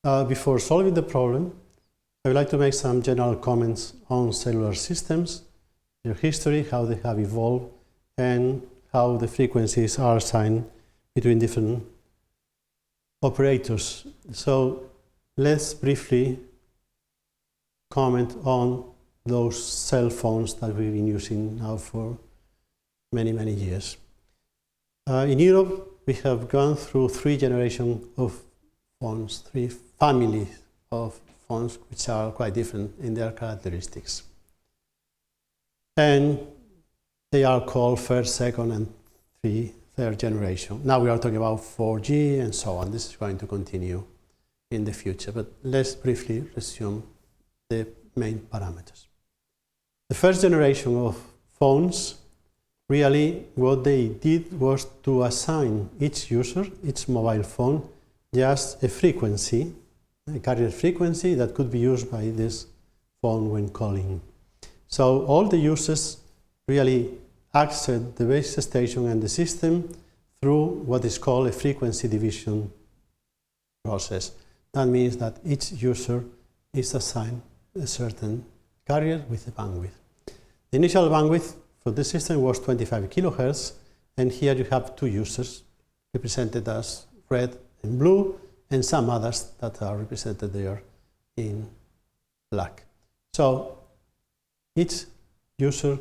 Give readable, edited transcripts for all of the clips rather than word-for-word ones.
Before solving the problem, I would like to make some general comments on cellular systems, their history, how they have evolved, and how the frequencies are assigned between different operators. So let's briefly comment on those cell phones that we've been using now for many, many years. In Europe, we have gone through 3 generations of phones, 3 families of phones, which are quite different in their characteristics. And they are called first, second, and third generation. Now we are talking about 4G and so on. This is going to continue in the future, but let's briefly resume the main parameters. The first generation of phones, really what they did was to assign each user, each mobile phone, just a frequency, a carrier frequency that could be used by this phone when calling. So all the users really access the base station and the system through what is called a frequency division process. That means that each user is assigned a certain carrier with a bandwidth. The initial bandwidth for this system was 25 kilohertz, and here you have 2 users represented as red and blue, and some others that are represented there in black. So each user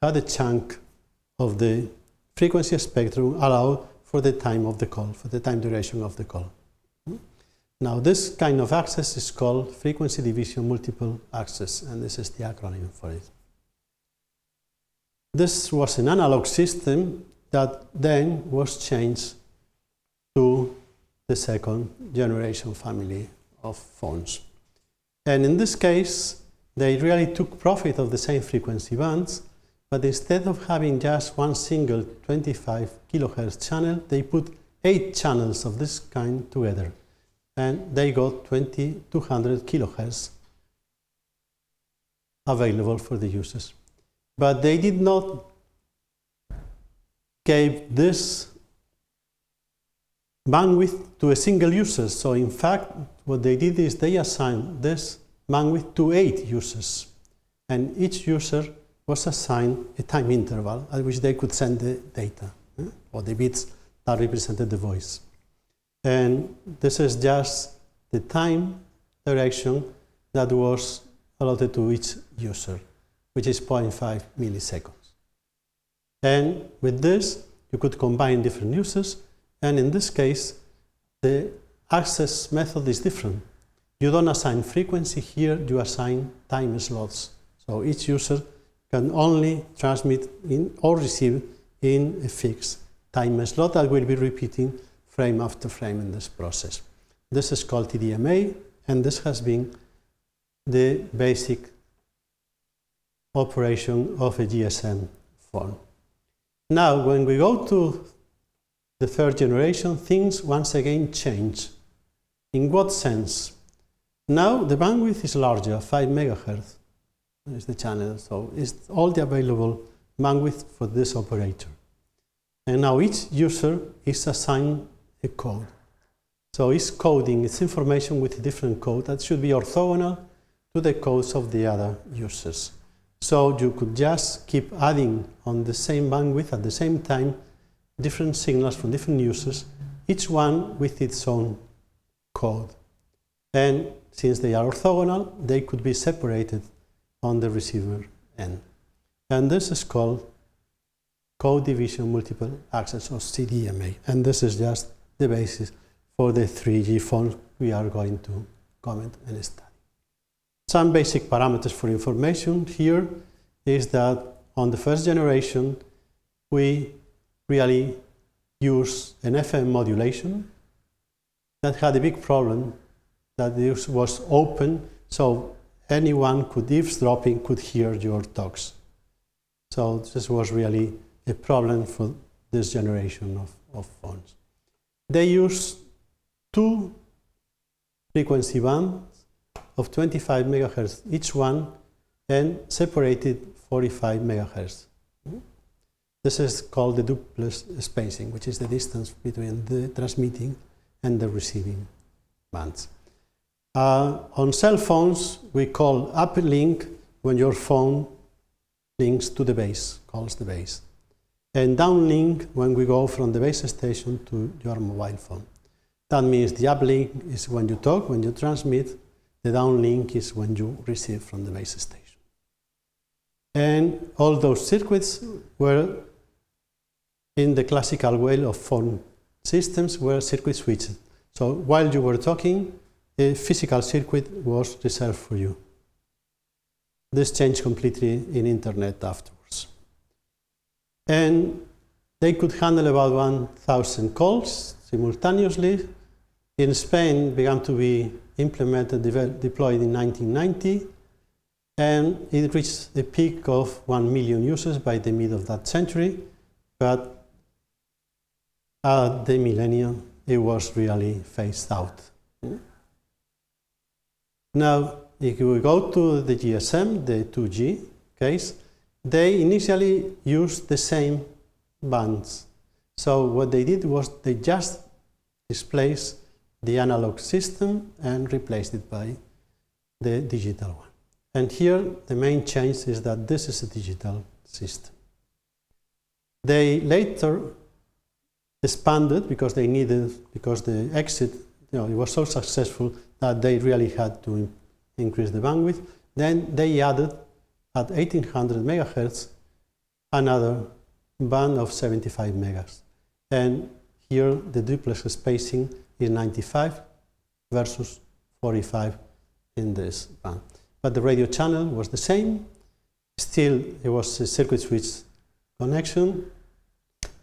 had a chunk of the frequency spectrum allowed for the time of the call, for the time duration of the call. Now this kind of access is called frequency division multiple access, and this is the acronym for it. This was an analog system that then was changed to the second generation family of phones. And in this case, they really took profit of the same frequency bands, but instead of having just one single 25 kilohertz channel, they put 8 channels of this kind together, and they got 200 kilohertz available for the users. But they did not give this bandwidth to a single user. So in fact, what they did is they assigned this bandwidth to 8 users, and each user was assigned a time interval at which they could send the data, or the bits that represented the voice. And this is just the time direction that was allotted to each user, which is 0.5 milliseconds. And with this, you could combine different users, and in this case, the access method is different. You don't assign frequency here, you assign time slots. So each user can only transmit in or receive in a fixed time slot that will be repeating frame after frame in this process. This is called TDMA, and this has been the basic operation of a GSM phone. Now, when we go to the third generation, things once again change. In what sense? Now the bandwidth is larger, 5 megahertz is the channel, so it's all the available bandwidth for this operator. And now each user is assigned a code. So it's coding its information with a different code that should be orthogonal to the codes of the other users. So you could just keep adding on the same bandwidth at the same time different signals from different users, each one with its own code. And since they are orthogonal, they could be separated on the receiver end. And this is called code division multiple access, or CDMA. And this is just the basis for the 3G phones we are going to comment and study. Some basic parameters for information here is that on the first generation, we really use an FM modulation that had a big problem, that it was open, so anyone could eavesdropping could hear your talks. So this was really a problem for this generation of phones. They use 2 frequency bands of 25 megahertz each one, and separated 45 megahertz. This is called the duplex spacing, which is the distance between the transmitting and the receiving bands. On cell phones, we call uplink when your phone links to the base, calls the base. And downlink when we go from the base station to your mobile phone. That means the uplink is when you talk, when you transmit. The downlink is when you receive from the base station. And all those circuits were, in the classical way of phone systems, were circuit switched. So while you were talking, a physical circuit was reserved for you. This changed completely in internet afterwards. And they could handle about 1,000 calls simultaneously. In Spain, began to be implemented, deployed in 1990, and it reached a peak of 1 million users by the mid of that century, but at the millennium, it was really phased out. Now, if we go to the GSM, the 2G case, they initially used the same bands. So what they did was they just displaced the analog system and replaced it by the digital one. And here, the main change is that this is a digital system. They later expanded because they needed, because the exit, it was so successful that they really had to increase the bandwidth. Then they added at 1800 megahertz another band of 75 megas. And here the duplex spacing is 95 versus 45 in this band. But the radio channel was the same. Still, it was a circuit switch connection.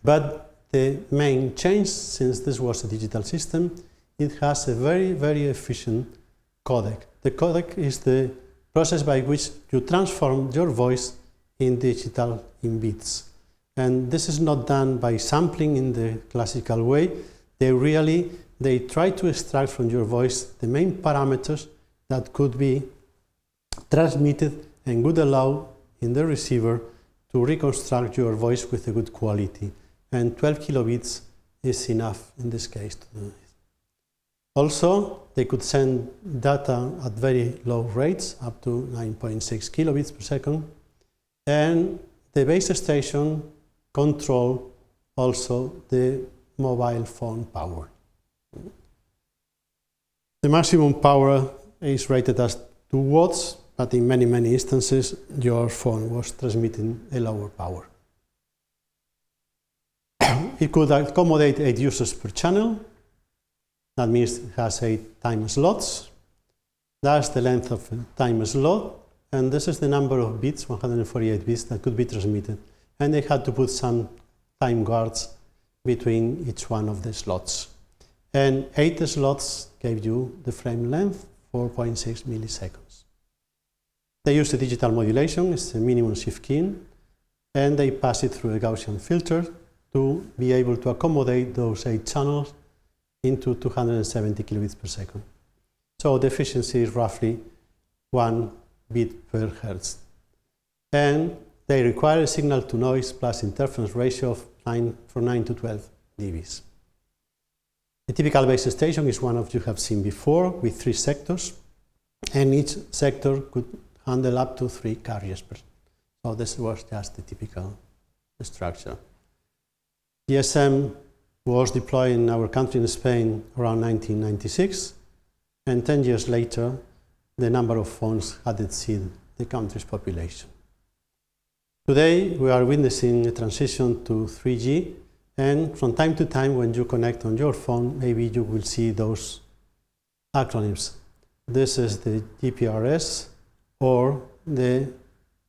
But the main change, since this was a digital system, it has a very, very efficient codec. The codec is the process by which you transform your voice in digital in bits. And this is not done by sampling in the classical way. They try to extract from your voice the main parameters that could be transmitted and would allow in the receiver to reconstruct your voice with a good quality. And 12 kilobits is enough in this case to do it. Also, they could send data at very low rates, up to 9.6 kilobits per second. And the base station control also the mobile phone power. The maximum power is rated as 2 watts, but in many, many instances, your phone was transmitting a lower power. It could accommodate 8 users per channel. That means it has 8 time slots. That's the length of a time slot. And this is the number of bits, 148 bits, that could be transmitted. And they had to put some time guards between each one of the slots. And 8 slots gave you the frame length, 4.6 milliseconds. They use the digital modulation, it's a minimum shift keying, and they pass it through a Gaussian filter to be able to accommodate those 8 channels into 270 kilobits per second. So the efficiency is roughly 1 bit per hertz. And they require a signal to noise plus interference ratio of 9 to 12 dBs. A typical base station is one of you have seen before, with 3 sectors, and each sector could handle up to 3 carriers per. So this was just the typical structure. GSM was deployed in our country in Spain around 1996, and 10 years later, the number of phones had exceeded the country's population. Today, we are witnessing a transition to 3G, and from time to time, when you connect on your phone, maybe you will see those acronyms. This is the GPRS, or the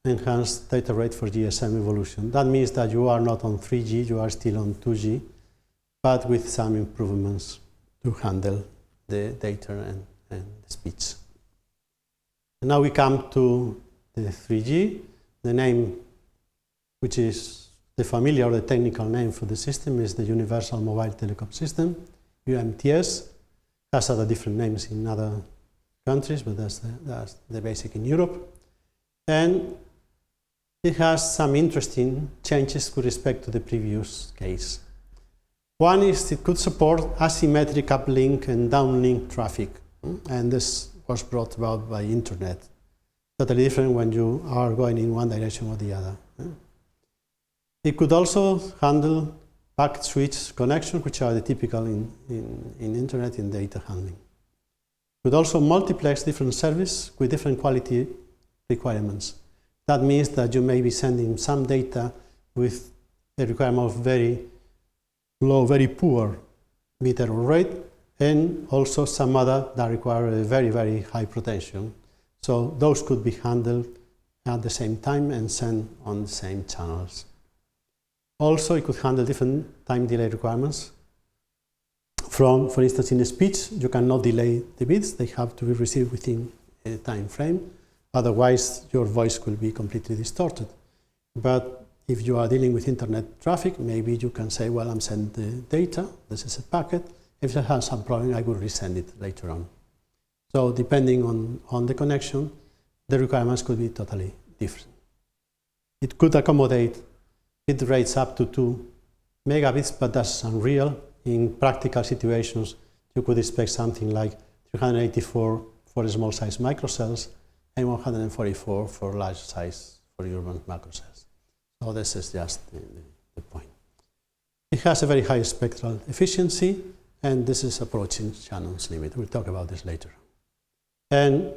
Enhanced Data Rate for GSM Evolution. That means that you are not on 3G, you are still on 2G, but with some improvements to handle the data and the speech. And now we come to the 3G. The name, which is the familiar or the technical name for the system, is the Universal Mobile Telecom System, UMTS. Has other different names in other countries, but that's the basic in Europe. And it has some interesting changes with respect to the previous case. One is it could support asymmetric uplink and downlink traffic. And this was brought about by internet. Totally different when you are going in one direction or the other. It could also handle packet switch connections, which are the typical in internet in data handling. It could also multiplex different services with different quality requirements. That means that you may be sending some data with a requirement of very low, very poor bit error rate, and also some other that require a very, very high protection. So those could be handled at the same time and sent on the same channels. Also, it could handle different time delay requirements. For instance, in speech, you cannot delay the bits. They have to be received within a time frame. Otherwise, your voice will be completely distorted. But if you are dealing with internet traffic, maybe you can say, well, I'm sending the data. This is a packet. If I have some problem, I will resend it later on. So depending on the connection, the requirements could be totally different. It could accommodate bit rates up to 2 megabits, but that's unreal. In practical situations, you could expect something like 384 for small size microcells and 144 for large size for urban macrocells. So this is just the point. It has a very high spectral efficiency, and this is approaching Shannon's limit. We'll talk about this later. And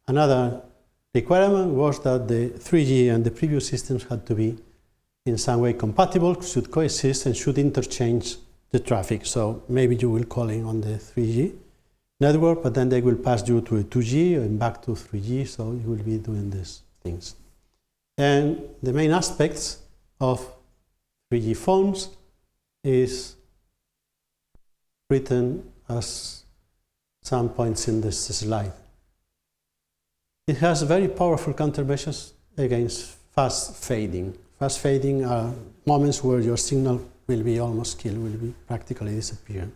another requirement was that the 3G and the previous systems had to be in some way compatible, should coexist, and should interchange the traffic. So maybe you will call in on the 3G network, but then they will pass you to a 2G and back to 3G, so you will be doing these things. And the main aspects of 3G phones is written as some points in this slide. It has very powerful countermeasures against fast fading. Fast fading are moments where your signal will be almost killed, will be practically disappear.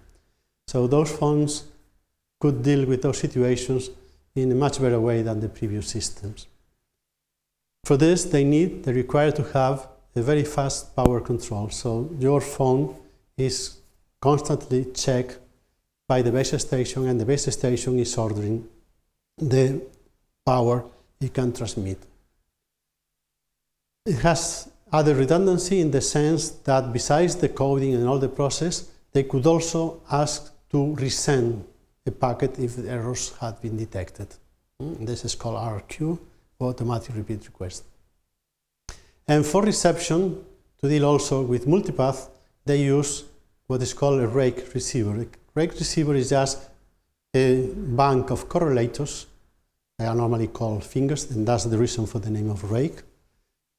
So those phones could deal with those situations in a much better way than the previous systems. For this, they require to have a very fast power control. So your phone is constantly checked by the base station, and the base station is ordering the power it can transmit. It has other redundancy in the sense that besides the coding and all the process, they could also ask to resend a packet if the errors had been detected. This is called RRQ, automatic repeat request. And for reception, to deal also with multipath, they use what is called a rake receiver. A rake receiver is just a bank of correlators. They are normally called fingers, and that's the reason for the name of rake.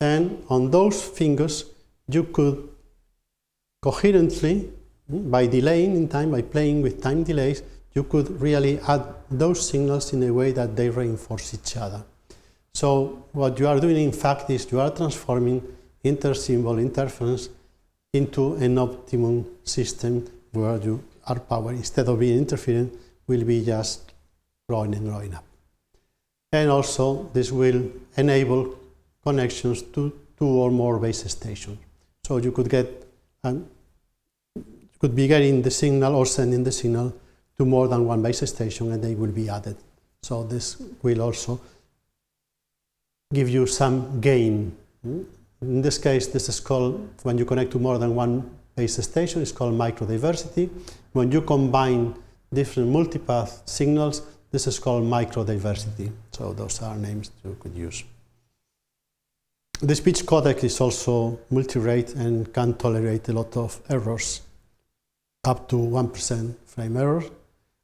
And on those fingers, you could coherently, by delaying in time, by playing with time delays, you could really add those signals in a way that they reinforce each other. So what you are doing, in fact, is you are transforming inter-symbol interference into an optimum system where our power, instead of being interferent, will be just growing and growing up. And also, this will enable connections to 2 or more base stations. So you could be getting the signal or sending the signal to more than one base station, and they will be added. So this will also give you some gain. In this case, this is called, when you connect to more than one base station, it's called microdiversity. When you combine different multipath signals, this is called microdiversity. So those are names you could use. The speech codec is also multi-rate and can tolerate a lot of errors, up to 1% frame error,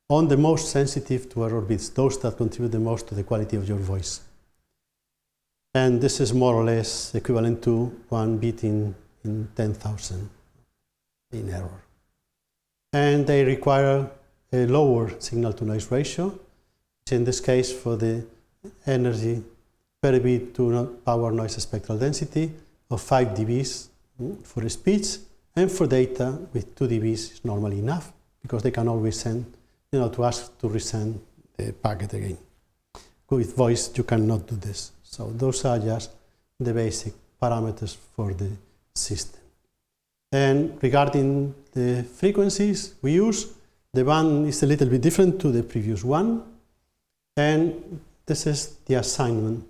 on the most sensitive to error bits, those that contribute the most to the quality of your voice. And this is more or less equivalent to 1 bit in 10,000 in error. And they require a lower signal-to-noise ratio, which in this case for the energy per bit to power noise spectral density of 5 dBs for speech, and for data with 2 dBs is normally enough, because they can always send, to ask to resend the packet again. With voice, you cannot do this. So those are just the basic parameters for the system. And regarding the frequencies we use, the band is a little bit different to the previous one. And this is the assignment.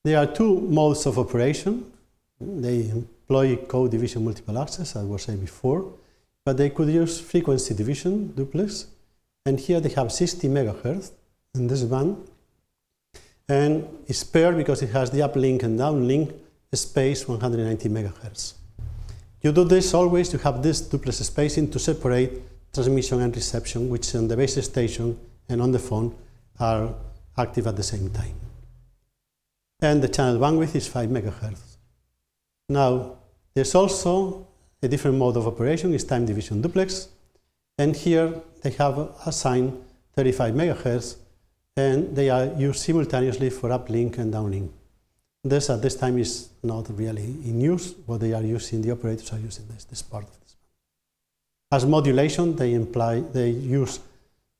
There are two modes of operation. They employ code division multiple access, as was said before, but they could use frequency division duplex. And here they have 60 megahertz in this band. And it's paired because it has the uplink and downlink space 190 megahertz. You do this always, you have this duplex spacing to separate transmission and reception, which on the base station and on the phone are active at the same time. And the channel bandwidth is 5 megahertz. Now, there's also a different mode of operation, is time division duplex. And here they have assigned 35 megahertz, and they are used simultaneously for uplink and downlink. This at this time is not really in use. What they are using, the operators are using this part of this. As modulation, they use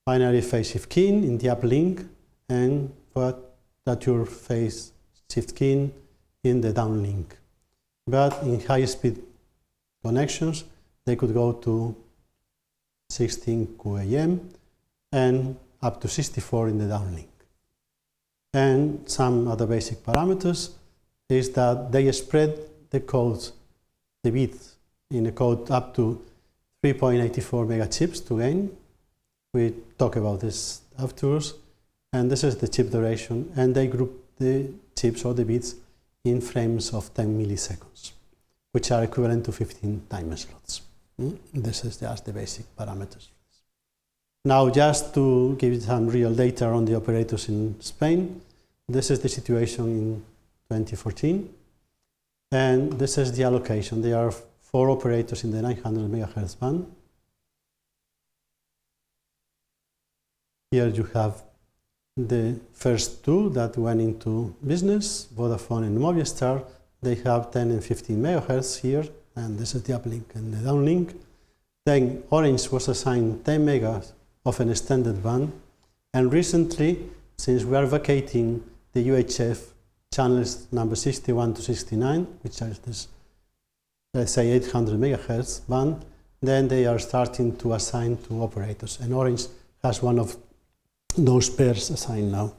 binary phase shift keying in the uplink and quadrature phase shift keying in the downlink. But in high-speed connections, they could go to 16 QAM and up to 64 in the downlink. And some other basic parameters is that they spread the codes, the bits in a code up to 3.84 megachips to gain. We talk about this afterwards. And this is the chip duration, and they group the chips or the bits in frames of 10 milliseconds, which are equivalent to 15 time slots. This is just the basic parameters. Now, just to give you some real data on the operators in Spain, this is the situation in 2014, and this is the allocation. There are 4 operators in the 900 megahertz band. Here you have the first 2 that went into business, Vodafone and Movistar. They have 10 and 15 megahertz here, and this is the uplink and the downlink. Then Orange was assigned 10 megas of an extended band, and recently, since we are vacating the UHF channels number 61 to 69, which are this, let's say, 800 megahertz band, then they are starting to assign to operators, and Orange has one of those pairs assigned now.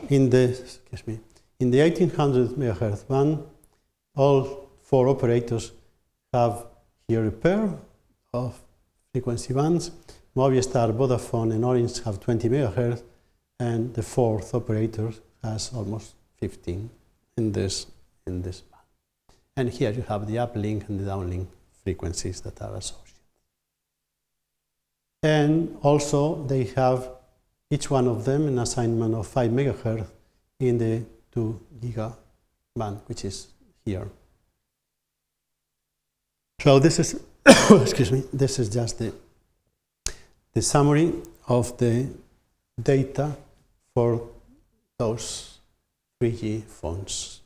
In the 1800 megahertz band, all 4 operators have here a pair of frequency bands. Movistar, Vodafone, and Orange have 20 megahertz, and the 4th operator has almost 15 in this band. And here you have the uplink and the downlink frequencies that are associated. And also they have each one of them an assignment of 5 megahertz in the 2 giga band, which is here. So this is, excuse me, this is just the summary of the data for those 3G phones.